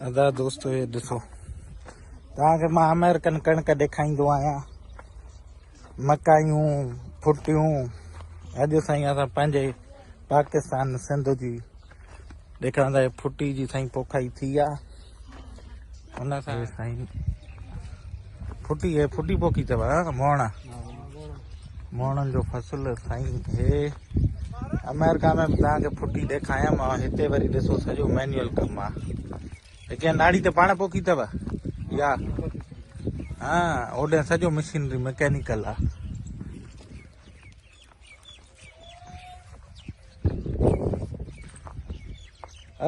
अदा दोस्तों ये ॾिसो तव्हांखे मां अमेरिकन कणिक ॾेखारींदो आहियां। मकायूं फुटियूं अॼु साईं असां पंहिंजे पाकिस्तान सिंध जी ॾेखारींदा। फुटी जी साईं पोखाई थी आहे हुन सां साईं फुटी पोखी अथव मोहणनि जो फसल साईं। हे अमेरिका में तव्हांखे फुटी ॾेखारियां मां। हिते वरी ॾिसो सॼो मैनुअल कमु आहे। कंहिं नाड़ी ते पाण पोखी अथव या हाँ ओॾे सॼो मशीनरी मैकेनिकल आहे।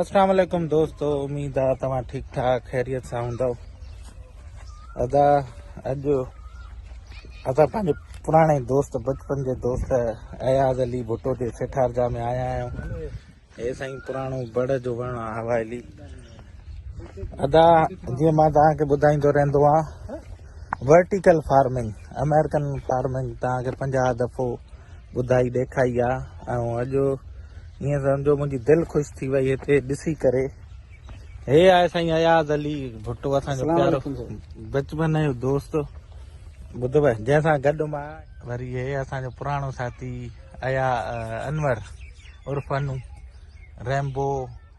अस्सलाम वालेकुम दोस्तों, उम्मीद आहे तव्हां ठीक ठाक खैरियत सां हूंदव। अदा अॼु असां पंहिंजे पुराणे दोस्त बचपन जे दोस्त अयाज़ अली भुट्टो जे सेठारजा में आया आहियूं। हे साईं पुराणो बड़ जो वण आहे हवाइली। अदा जीअं मां तव्हांखे ॿुधाईंदो रहंदो आहियां, वर्टिकल फार्मिंग अमेरिकन फार्मिंग तव्हांखे 50 दफ़ो ॿुधाई ॾेखारी आहे। ऐं अॼु ईअं सम्झो मुंहिंजी दिलि ख़ुशि थी वई हिते ॾिसी करे। हे आहे साईं अयाज़ अली भुट्टो, असांजो प्यारो बचपन जो दोस्त ॿुधव, जंहिंसां गॾु मां वरी हे असांजो पुराणो साथी अनवर उर्फ अनू रैम्बो।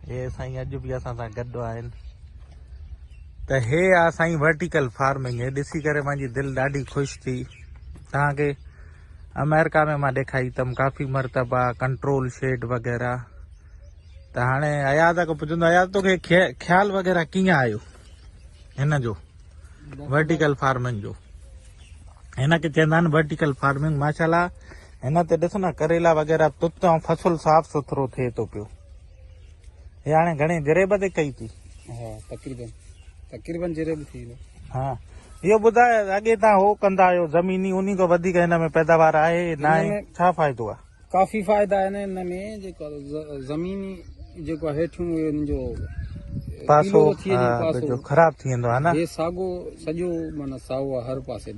हे साईं अॼु बि असां सां गॾु आहिनि। त हे आहे साईं वर्टिकल फार्मिंग। हे ॾिसी करे मुंहिंजी दिलि ॾाढी ख़ुशि थी। तव्हांखे अमेरिका में मां ॾेखारी अथमि काफ़ी मरतबा कंट्रोल शेड वग़ैरह। त हाणे अयाज़ खां पुछंदो, अयाज़ तोखे ख़्यालु वग़ैरह कीअं आयो हिन जो वर्टिकल फार्मिंग जो? हिनखे चवंदा आहिनि वर्टिकल फार्मिंग। माशाल्लाह हिन ते ॾिसो न करेला वग़ैरह तुत ऐं फसल साफ़ सुथरो थिए थो पियो। हे हाणे घणे जरेब ते कई थी? तक़रीबन जरेब थी। हाँ इहो ॿुधाए, अॻे तव्हां हो कंदा आहियो ज़मीनी, उन खां वधीक हिन में पैदावार आहे न आहे? छा फ़ाइदो आहे? काफ़ी फ़ाइदा आहिनि हिन में। जेको ज़मीनी जेको हेठियों जो पासो जो ख़राब थी वेंदो आहे न, हे साॻो सॼो माना साओ आहे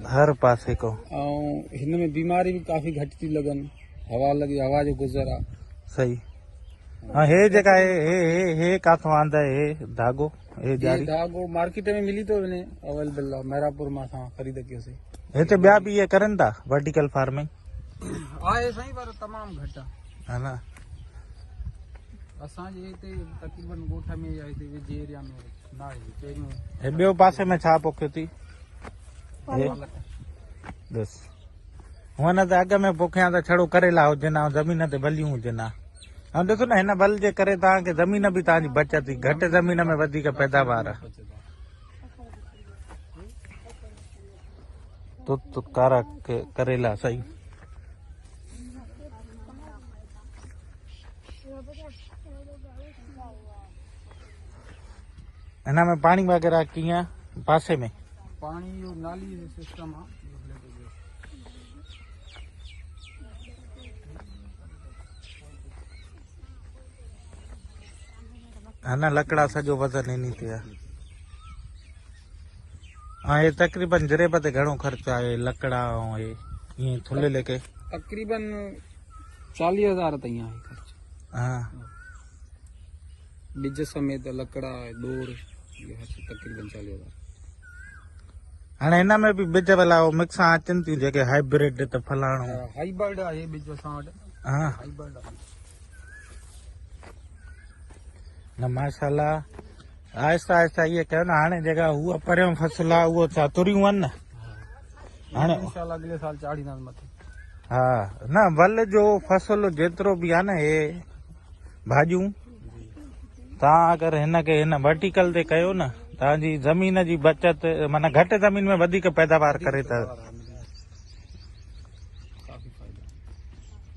हर पासे को। ऐं हिन में बीमारी भी काफ़ी घटि थी लॻनि। हवा जो गुज़र आहे सही। हाँ हे जेका हे काथों आंदा है धागो? हे धागो मार्केट में मिली तो वञे अवेलेबल आहे। मैरापुर मां असां ख़रीद कयोसीं। हिते ॿिया बि इहे करनि था वर्टिकल फार्मिंग? आहे साईं, पर तमामु घटि आहे न। असांजे हिते तक़रीबन ॻोठ में या हिते वेझे एरिया में न आहे। पहिरियों हे ॿियो पासे में छा पोखियो थी? ॾिस हुअं न त अॻ में पोखियां त छड़ो करेला हुजनि ऐं ज़मीन ते भलियूं हुजनि। ऐं ॾिसो न हिन बल जे करे तव्हांखे ज़मीन बि तव्हांजी बचत थी। घटि ज़मीन में वधीक पैदावार आहे। तुत कारा करेला सही। हिन में पानी वग़ैरह कीअं? पासे में पानी जो नाली सिस्टम आहे। न लकड़ा सॼो वज़न इन ते आहे। हाँ ये तकरीबन जरेब ते घणो ख़र्च आहे? लकड़ा ऐं हे ईअं थुले लेके तकरीबन 40,000 ताईं आहे ख़र्च। हाँ बिज समेत लकड़ा डोर तकरीबन 40,000। हाणे हिन में बि बिज भला मिक्सां अचनि थियूं जेके हाइब्रिड त फलाणो हाइब्रिड आहे बिज असां वटि। हाँ हाइब्रिड आहे न। माशाल्लाह आहिस्ता आहिस्ता इहे कयो न। हाणे जेका उहा परियों फसल आहे उहो छा तुरियूं आहिनि न, हाणे इंशाल्लाह अॻिले साल चाढ़ींदासीं मथे। हा न वल जो फसल जेतिरो बि आहे न, हे भाॼियूं तव्हां अगरि हिनखे हिन वर्टिकल ते कयो न, तव्हांजी ज़मीन जी बचत माना घटि ज़मीन में वधीक पैदावार करे था।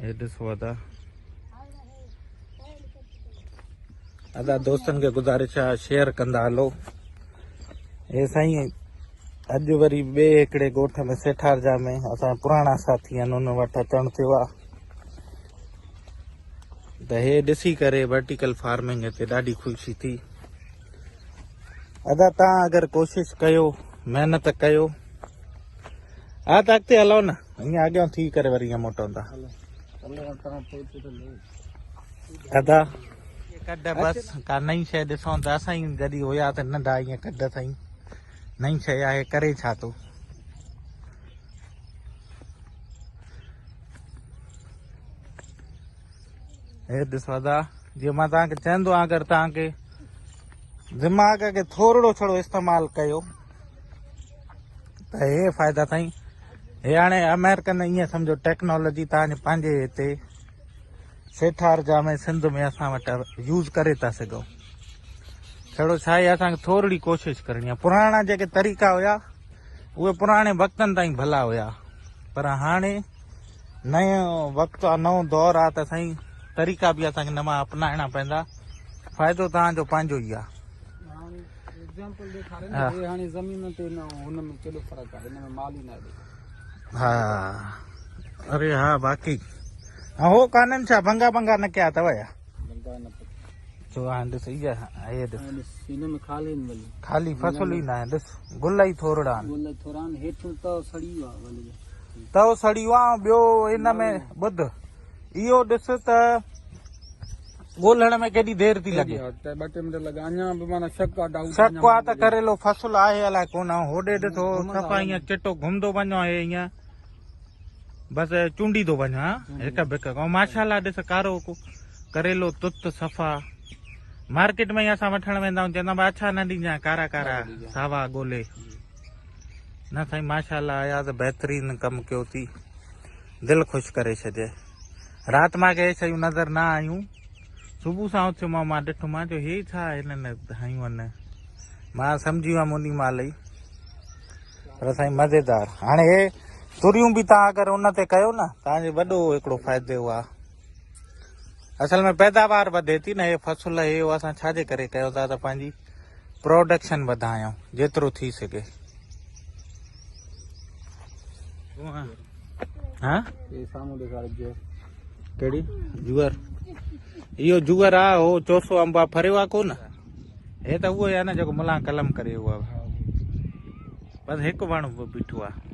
हे ॾिसो अदा दोस्तनि खे गुज़ारिश आहे शेयर कंदा हलो। हे साईं अॼु वरी ॿिए हिकिड़े ॻोठ में सेठारजा में असांजा पुराणा साथी आहिनि, उन वटि अचणु थियो आहे। त हे ॾिसी करे वर्टिकल फार्मिंग हिते ॾाढी ख़ुशी थी। अदा तव्हां अगरि कोशिशि कयो, महिनत कयो, हा त अॻिते हलो न। ईअं अॻियां थी करे वरी ईअं मोटंदा। अदा कढ बस का नई शइ ॾिसूं त असां ई जॾहिं हुया त नंढा ईअं कढ साईं नई शइ आहे करे छा थो हे ॾिसो दादा जीअं मां तव्हांखे चवंदो आहियां अगरि तव्हांखे दिमाग़ खे थोरो छड़ो इस्तेमालु कयो त हे फ़ाइदा साईं हे हाणे अमेरिकन ईअं सम्झो टेक्नोलॉजी तव्हांजे पंहिंजे हिते सेठारजा में सिंध में असां वटि यूज़ करे था सघूं छड़ो छा आहे असांखे थोरी कोशिशि करणी आहे पुराणा जेके तरीक़ा हुया उहे पुराणे वक़्तनि ताईं भला हुया पर हाणे नयो वक़्तु आहे नओं दौरु आहे त साईं तरीक़ा बि असांखे नवां अपनाइणा पवंदा फ़ाइदो तव्हांजो पंहिंजो ई आहे एग्जांपल ॾेखारे न हे हाणे ज़मीन ते न हुन में केॾो फ़र्क़ु आहे हिन में माल ई न आहे हा अरे हा बाक़ी हो काननि छा भंगा भंगा न कया अथव या लंका न जो हाणे ॾिस इहा हे ॾिस हिन में खाली न वली खाली फसल ई न आहे ॾिस गुल ई थोरा आहिनि गुल थोरा आहिनि हेठि त सड़ी वियो आहे वली तव सड़ी आहे ॿियो हिन में ॿुध इहो ॾिस त ॻोल्हण में केॾी देरि थी लॻे ॿ टे मिंट लॻा अञा बि माना शक आहे डाउट शक आहे त करेलो फसल आहे अलाए कोन होॾे ॾिसो सफ़ा ईअं चिटो घुमंदो वञो हे ईअं बसि चूंडी थो वञा हिक बिक ऐं माशाला ॾिस कारो करेलो तुत सफ़ा मार्केट में ई असां वठण वेंदा आहियूं चवंदा अच्छा न ॾींजा कारा कारा सावा ॻोल्हे न साईं माशाला आया त बहितरीन कमु कयो थी दिलि ख़ुशि करे छॾे राति मूंखे हे शयूं नज़र न आयूं सुबुह सां उथियुमि मां ॾिठो मां चयो हे छा हिननि हयूं आहिनि मां सम्झी वियुमि उन महिल ई पर साईं मज़ेदार हाणे हे तुरियूं बि तव्हां अगरि उन ते कयो न तव्हांजो वॾो हिकिड़ो फ़ाइदो आहे असल में पैदावार वधे थी न हे फसल हे असां छाजे करे कयूं था त पंहिंजी प्रोडक्शन वधायूं जेतिरो थी सघे हा साम्हूं ॾेखारे जो कहिड़ी जूअर इहो जूअर आहे हो चोसो अंबा फरियो आहे कोन हे त उहो ई आहे न जेको मुला कलम करे उहो बसि हिकु वण बीठो आहे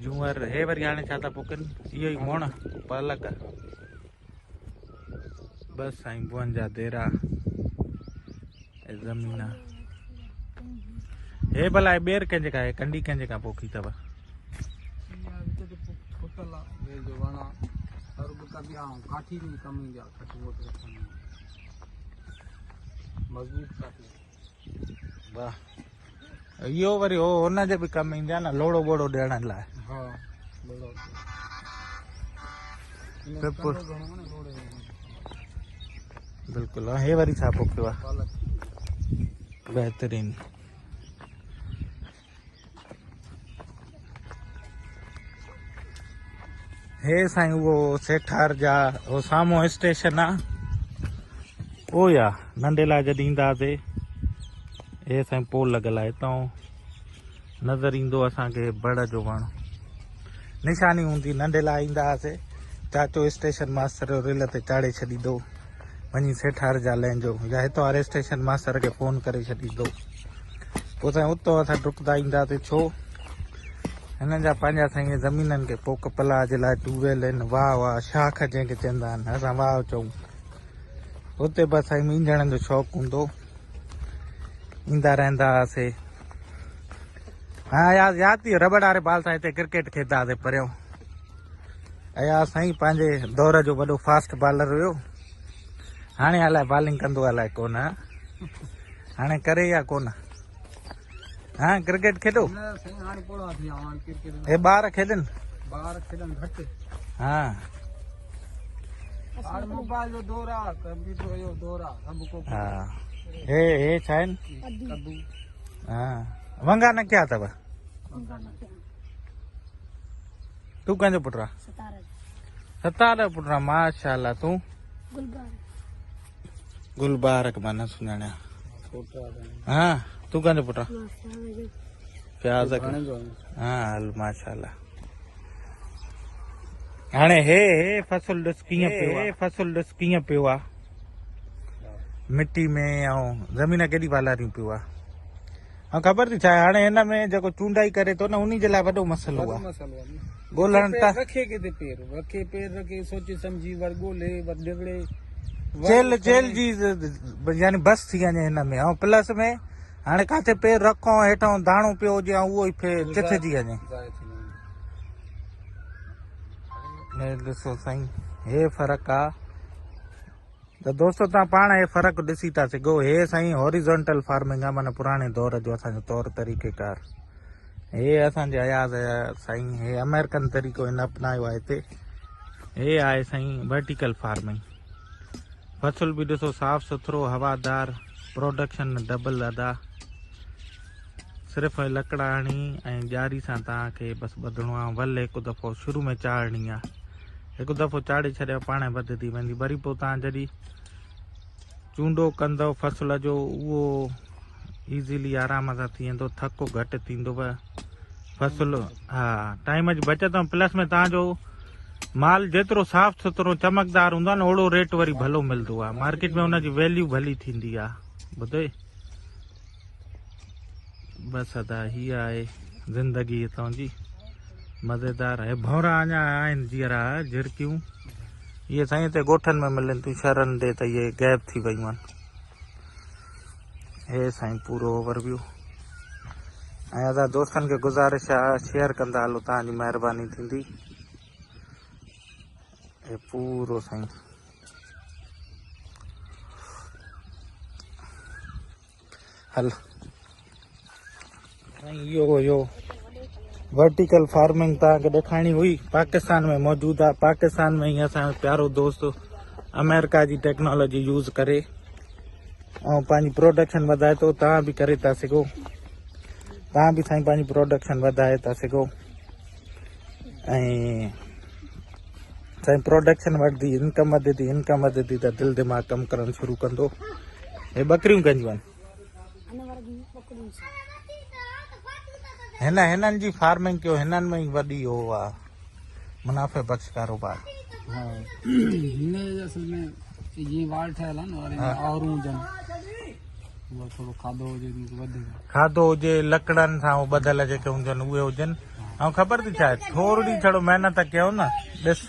जूअर हे वरी हाणे छा था पोखनि इहो ई मोण पलक बसि साईं बुअनि जा देरा ज़मीन हे भला ॿेर कंहिंजे खां कंडी कंहिंजे खां पोखी अथव काठी में कम ईंदी आहे काठी मज़बूत काठी वाह इहो वरी हो हुनजे बि कमु ईंदी आहे न लोड़ो वोड़ो ॾियण लाइ हा बिल्कुलु हे वरी छा पोखियो आहे बहितरीन हे साईं उहो सेठार जा हो साम्हूं स्टेशन आहे उहो ई आहे नंढेला जॾहिं ईंदासीं हे साईं पोल लॻल आहे हितां नज़र ईंदो असांखे बड़ जो वण निशानी हूंदी नंढेला ईंदा हुआसीं चाचो स्टेशन मास्टर रेल ते चाढ़े छॾींदो वञी सेठार जा लहिजो या हितां वारे स्टेशन मास्टर खे फ़ोन करे छॾींदो पोइ साईं उतां असां डुकंदा ईंदासीं छो हिननि जा पंहिंजा साईं ज़मीननि खे पोक पला जे लाइ ट्यूबवेल आहिनि वाह वाह शाख जंहिंखे चवंदा आहिनि असां वाह चऊं हुते बसि साईं ईंदड़नि जो शौक़ु हूंदो ईंदा रहंदा हुआसीं हा यादि थी रबड़ वारे बाल सां हिते क्रिकेट खेॾंदा हुआसीं परियों अया साईं पंहिंजे दौर जो वॾो फास्ट बॉलर हुयो हाणे अलाए बॉलिंग कंदो अलाए कोन हाणे करे या कोन हा क्रिकेट खेॾो हे ॿार खेॾनि घटि हा मोबाइल जो दौर आहे कंप्यूटर जो दौर आहे सभु को हा हे छा आहिनि हा वंगा न कया अथव तूं कंहिंजो पुटु आहे सतारा पुटु आहे माशाल्लाह तूं गुलबारक मां न सुञाणिया हा तूं कंहिंजो पुटु आहे प्याज हा हल माशाल्लाह हाणे हे फसल ॾिस कीअं पियो आहे फसल ॾिस कीअं पियो आहे मिट्टी में ऐं ज़मीन केॾी वालारियूं पियो आहे ऐं ख़बर थी छा आहे हाणे हिन में जेको चूंडाई करे थो न उन जे लाइ वॾो मसइलो आहे ॻोल्हण त रखे किथे पेर रखे पेर रखे सोचे सम्झी वर ॻोल्हे वर निगड़े चेल चेल जी यानी बस थी वञे हिन में, ऐं प्लस में हाणे काथे पेर रखो हेठां दाणो पियो हुजे ऐं उहो ई चिथजी वञे। हे ॾिसो साईं, हे फ़र्क़ु आहे। त दोस्तो तव्हां पाण हे फ़र्क़ु ॾिसी था सघो। हे साईं हॉरिजॉन्टल फार्मिंग आहे, माना पुराणे दौर जो असांजो तौर तरीक़ेकार। हे असांजे अयाज़ साईं, हे अमेरिकन तरीक़ो हिन अपनायो आहे हिते। हे आहे साईं वर्टिकल फार्मिंग। फसल बि ॾिसो साफ़ सुथरो, हवादार, प्रोडक्शन डबल अदा। सिर्फ़ु लकड़ा हणी ऐं ॼारी सां तव्हांखे बसि ॿधणो आहे। वल हिकु दफ़ो शुरू में चाढ़णी आहे, हिकु दफ़ो चाढ़े छॾियो पाण वधंदी वेंदी। वरी पोइ तव्हां जॾहिं चूंडो कंदव फसल जो, उहो इज़ीली आराम सां थी वेंदो, थको घटि थींदव फसल। हा, टाइम जी बचत, ऐं प्लस में तव्हांजो माल जेतिरो साफ़ सुथरो चमकदार हूंदो आहे न, ओड़ो रेट वरी भलो मिलंदो आहे मार्केट में, हुनजी वैल्यू भली थींदी आहे। ॿुधो बसि अदा हीअ आहे ज़िंदगी हितां जी मज़ेदार आहे। भौरा अञा आहिनि जीअरा झिरकियूं, इहे साईं हिते ॻोठनि में मिलनि थियूं, शहरनि ॾे त इहे गैप थी वयूं आहिनि। हे साईं पूरो ओवरव्यू। ऐं अदा दोस्तनि खे गुज़ारिश आहे शेयर कंदा हलो, तव्हांजी महिरबानी थींदी। हे पूरो साईं हल साईं, इहो वर्टिकल फार्मिंग तव्हांखे ॾेखारिणी हुई। पाकिस्तान में मौजूदु आहे। पाकिस्तान में ही असांजो प्यारो दोस्त अमेरिका जी टेक्नोलॉजी यूज़ करे ऐं पंहिंजी प्रोडक्शन वधाए थो। तव्हां बि करे था सघो, तव्हां बि साईं पंहिंजी प्रोडक्शन वधाए था सघो। ऐं साईं प्रोडक्शन वधंदी, इनकम वधंदी, इनकम वधंदी त दिलि दिमाग़ कमु करणु शुरू कंदो। हे बकरियूं कंदियूं आहिनि। हिननि जी फार्मिंग कयो, हिननि में ई वॾी हो आहे मुनाफ़े बख़्श कारोबार। हाँ, हिन असल में ये वाल ठहियल आहे न, और हुजनि उहो थोरो खाधो हुजे वधीक, खाधो हुजे, लकड़नि सां ॿधल जेके हुजनि उहे हुजनि। ऐं ख़बर थी छा आहे, थोरी थोरो महिनत कयो न, ॾिस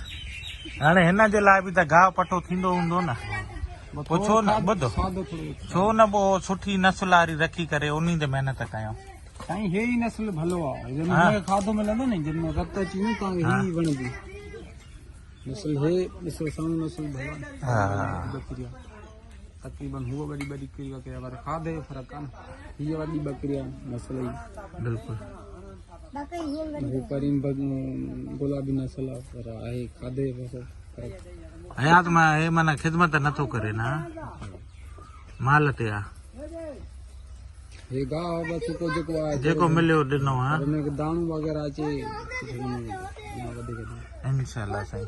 हाणे हिन जे लाइ बि त गाहु पटो थींदो हूंदो न, पोइ छो न ॿुधो, छो न पोइ सुठी नस्ल वारी रखी करे उन ते महिनत कयूं। साईं हे ई नस्ल भलो आहे, जंहिंमें खाधो मिलंदो न, जंहिंमें रत अची वञे तव्हांखे ही वणंदी नस्ल। हे ॾिसो साऊं नस्ल भलो बकरिया, तक़रीबन हुआ बड़ी बकरिया के पर खाधे जो फ़र्क़ु आहे न। हीअ वॾी बकरिया नस्ल ई बिल्कुलु वो करीम गुलाबी नस्ल आहे, पर आहे खाधे जो फ़र्क़ु। हयात मां हे माना ख़िदमत नथो करे न, माल ते आहे। हे गाहु बस जेको आहे, जेको मिलियो ॾिनो आहे, हुनखे दाणो वग़ैरह अचे इंशाअल्लाह साईं।